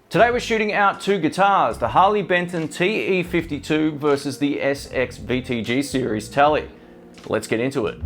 Today we're shooting out two guitars, the Harley Benton TE-52 versus the SX VTG series Tele. Let's get into it.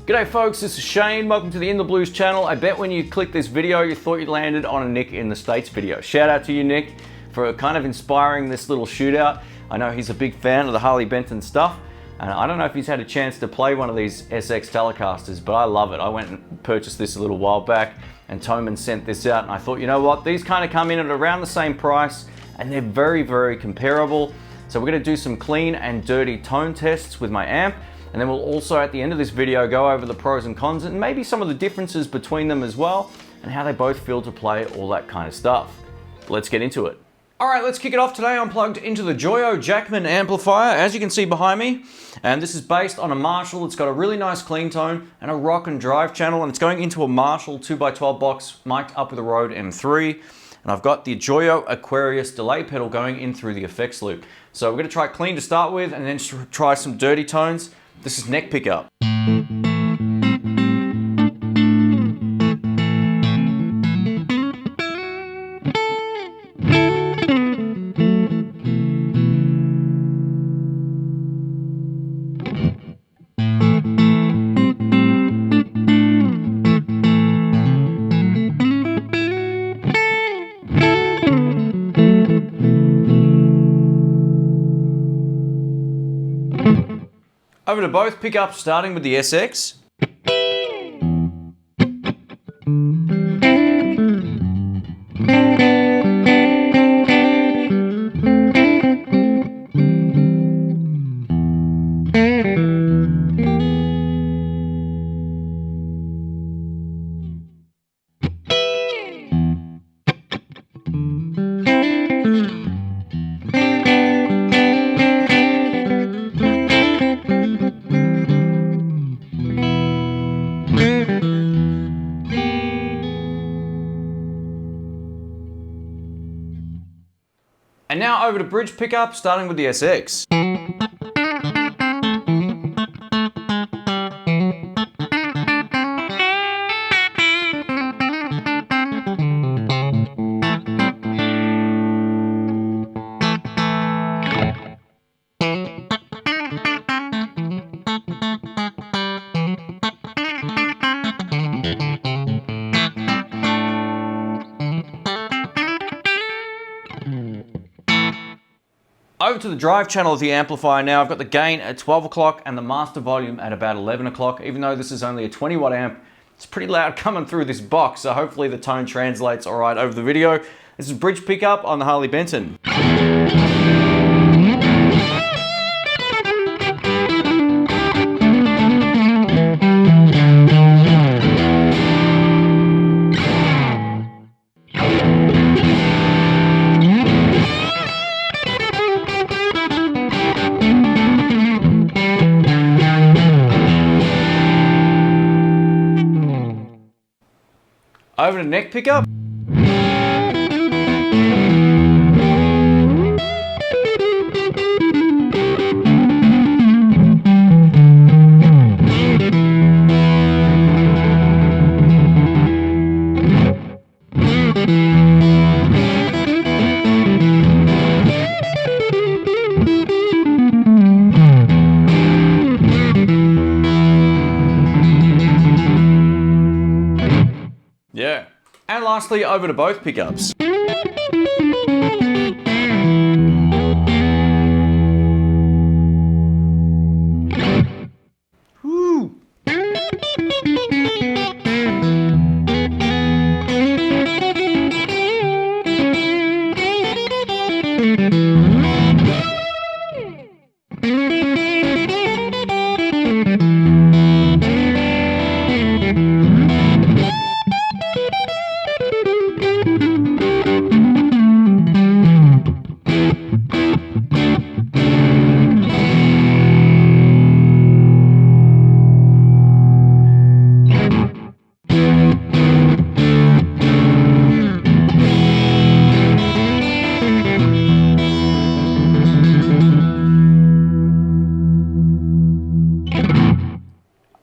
G'day folks, this is Shane. Welcome to the In the Blues channel. I bet when you clicked this video, you thought you landed on a Nick in the States video. Shout out to you, Nick, for kind of inspiring this little shootout. I know he's a big fan of the Harley Benton stuff, and I don't know if he's had a chance to play one of these SX Telecasters, but I love it. I went and purchased this a little while back, and Toman sent this out, and I thought, you know what, these kind of come in at around the same price, and they're very, very comparable. So we're gonna do some clean and dirty tone tests with my amp, and then we'll also, at the end of this video, go over the pros and cons, and maybe some of the differences between them as well, and how they both feel to play, all that kind of stuff. Let's get into it. All right, let's kick it off today. I'm plugged into the Joyo Jackman amplifier, as you can see behind me. And this is based on a Marshall. It's got a really nice clean tone and a rock and drive channel, and it's going into a Marshall 2x12 box mic'd up with a Rode M3. And I've got the Joyo Aquarius delay pedal going in through the effects loop. So we're gonna try clean to start with, and then try some dirty tones. This is neck pickup. Over to both pickups, starting with the SX. And now over to bridge pickup, starting with the SX. Over to the drive channel of the amplifier now. I've got the gain at 12 o'clock and the master volume at about 11 o'clock. Even though this is only a 20 watt amp, it's pretty loud coming through this box, so hopefully the tone translates all right over the video. This is bridge pickup on the Harley Benton. Over to neck pickup. Yeah. And lastly, over to both pickups. Woo.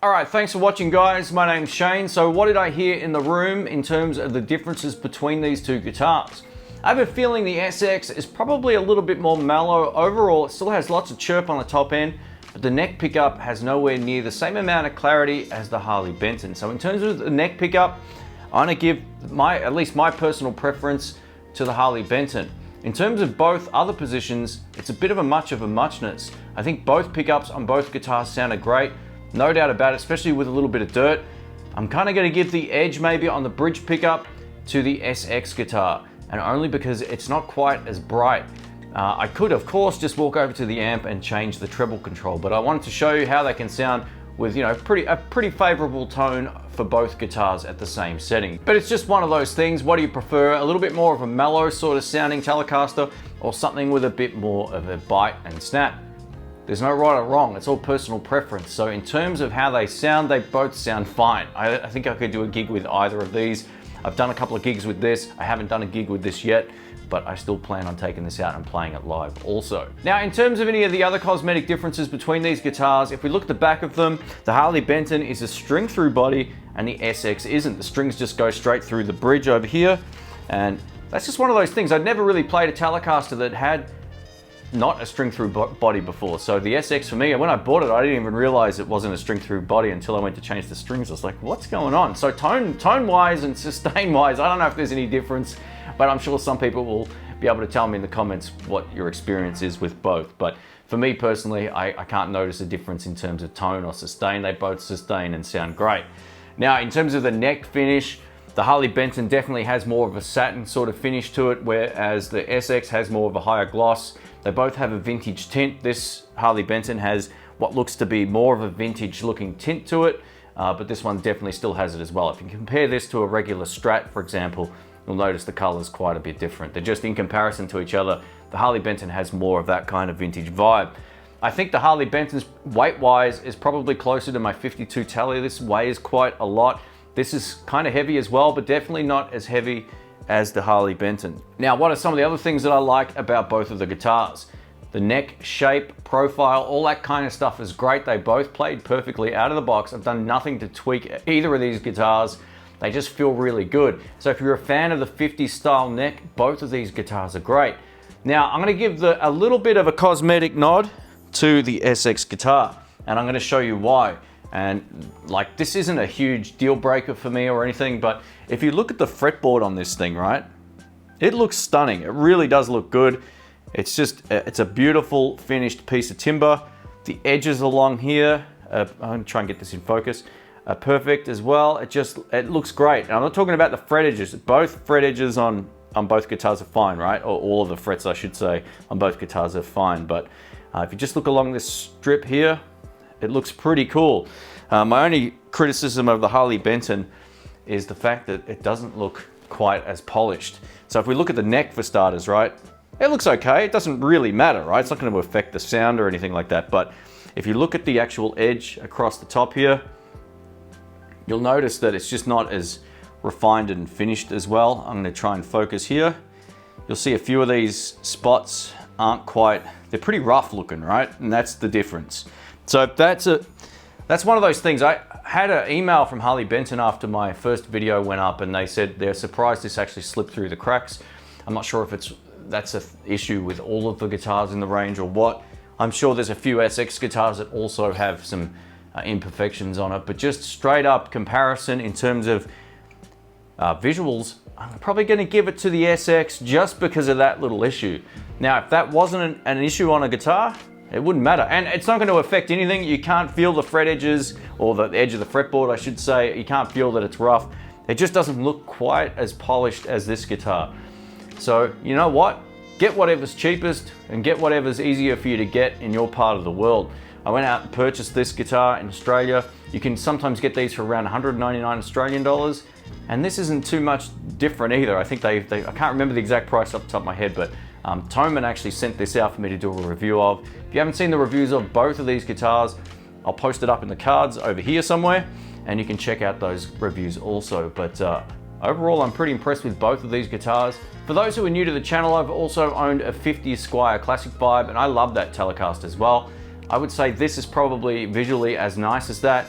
All right, thanks for watching, guys. My name's Shane. So what did I hear in the room in terms of the differences between these two guitars? I have a feeling the SX is probably a little bit more mellow. Overall, it still has lots of chirp on the top end, but the neck pickup has nowhere near the same amount of clarity as the Harley Benton. So in terms of the neck pickup, I'm gonna give at least my personal preference to the Harley Benton. In terms of both other positions, it's a bit of a muchness. I think both pickups on both guitars sounded great. No doubt about it, especially with a little bit of dirt. I'm kind of going to give the edge maybe on the bridge pickup to the SX guitar, and only because it's not quite as bright. I could, of course, just walk over to the amp and change the treble control, but I wanted to show you how they can sound with, you know, a pretty favorable tone for both guitars at the same setting. But it's just one of those things. What do you prefer? A little bit more of a mellow sort of sounding Telecaster, or something with a bit more of a bite and snap? There's no right or wrong, it's all personal preference. So in terms of how they both sound fine. I think I could do a gig with either of these. I've done a couple of gigs with this. I haven't done a gig with this yet, but I still plan on taking this out and playing it live also. Now, in terms of any of the other cosmetic differences between these guitars, if we look at the back of them, the Harley Benton is a string through body and the SX isn't. The strings just go straight through the bridge over here. And that's just one of those things. I'd never really played a Telecaster that had not a string through body before. So the SX for me, when I bought it, I didn't even realize it wasn't a string through body until I went to change the strings. I was like, what's going on? So tone wise and sustain wise, I don't know if there's any difference, but I'm sure some people will be able to tell me in the comments what your experience is with both. But for me personally, I can't notice a difference in terms of tone or sustain. They both sustain and sound great. Now, in terms of the neck finish, the Harley Benton definitely has more of a satin sort of finish to it, whereas the SX has more of a higher gloss. They both have a vintage tint. This Harley Benton has what looks to be more of a vintage looking tint to it, but this one definitely still has it as well. If you compare this to a regular Strat, for example, you'll notice the color's quite a bit different. They're just in comparison to each other. The Harley Benton has more of that kind of vintage vibe. I think the Harley Benton's weight-wise is probably closer to my 52 Tele. This weighs quite a lot. This is kind of heavy as well, but definitely not as heavy as the Harley Benton. Now, what are some of the other things that I like about both of the guitars? The neck shape, profile, all that kind of stuff is great. They both played perfectly out of the box. I've done nothing to tweak either of these guitars. They just feel really good. So if you're a fan of the 50s style neck, both of these guitars are great. Now, I'm gonna give a little bit of a cosmetic nod to the SX guitar, and I'm gonna show you why. And like, this isn't a huge deal breaker for me or anything, but if you look at the fretboard on this thing, right? It looks stunning. It really does look good. It's just, it's a beautiful finished piece of timber. The edges along here, I'm gonna try and get this in focus, are perfect as well. It looks great. And I'm not talking about the fret edges. Both fret edges on both guitars are fine, right? Or all of the frets, I should say, on both guitars are fine. But if you just look along this strip here, it looks pretty cool. My only criticism of the Harley Benton is the fact that it doesn't look quite as polished. So if we look at the neck for starters, right? It looks okay. It doesn't really matter, right? It's not going to affect the sound or anything like that. But if you look at the actual edge across the top here, you'll notice that it's just not as refined and finished as well. I'm going to try and focus here. You'll see a few of these spots aren't quite, they're pretty rough looking, right? And that's the difference. So that's one of those things. I had an email from Harley Benton after my first video went up, and they said they're surprised this actually slipped through the cracks. I'm not sure if that's an issue with all of the guitars in the range or what. I'm sure there's a few SX guitars that also have some imperfections on it, but just straight up comparison in terms of visuals, I'm probably going to give it to the SX just because of that little issue. Now, if that wasn't an issue on a guitar, it wouldn't matter. And it's not going to affect anything. You can't feel the fret edges, or the edge of the fretboard, I should say. You can't feel that it's rough. It just doesn't look quite as polished as this guitar. So, you know what? Get whatever's cheapest and get whatever's easier for you to get in your part of the world. I went out and purchased this guitar in Australia. You can sometimes get these for around 199 Australian dollars. And this isn't too much different either. I think I can't remember the exact price off the top of my head, but Toman actually sent this out for me to do a review of. If you haven't seen the reviews of both of these guitars, I'll post it up in the cards over here somewhere, and you can check out those reviews also. But overall, I'm pretty impressed with both of these guitars. For those who are new to the channel, I've also owned a 50 Squire Classic Vibe, and I love that Telecaster as well. I would say this is probably visually as nice as that.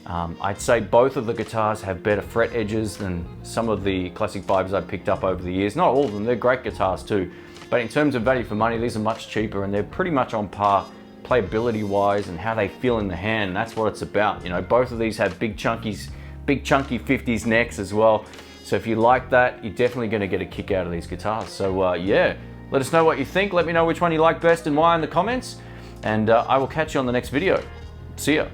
I'd say both of the guitars have better fret edges than some of the classic vibes I've picked up over the years. Not all of them, they're great guitars too. But in terms of value for money, these are much cheaper and they're pretty much on par playability wise and how they feel in the hand. That's what it's about. You know, both of these have big chunky 50s necks as well. So if you like that, you're definitely gonna get a kick out of these guitars. So yeah, let us know what you think. Let me know which one you like best and why in the comments. And I will catch you on the next video. See ya.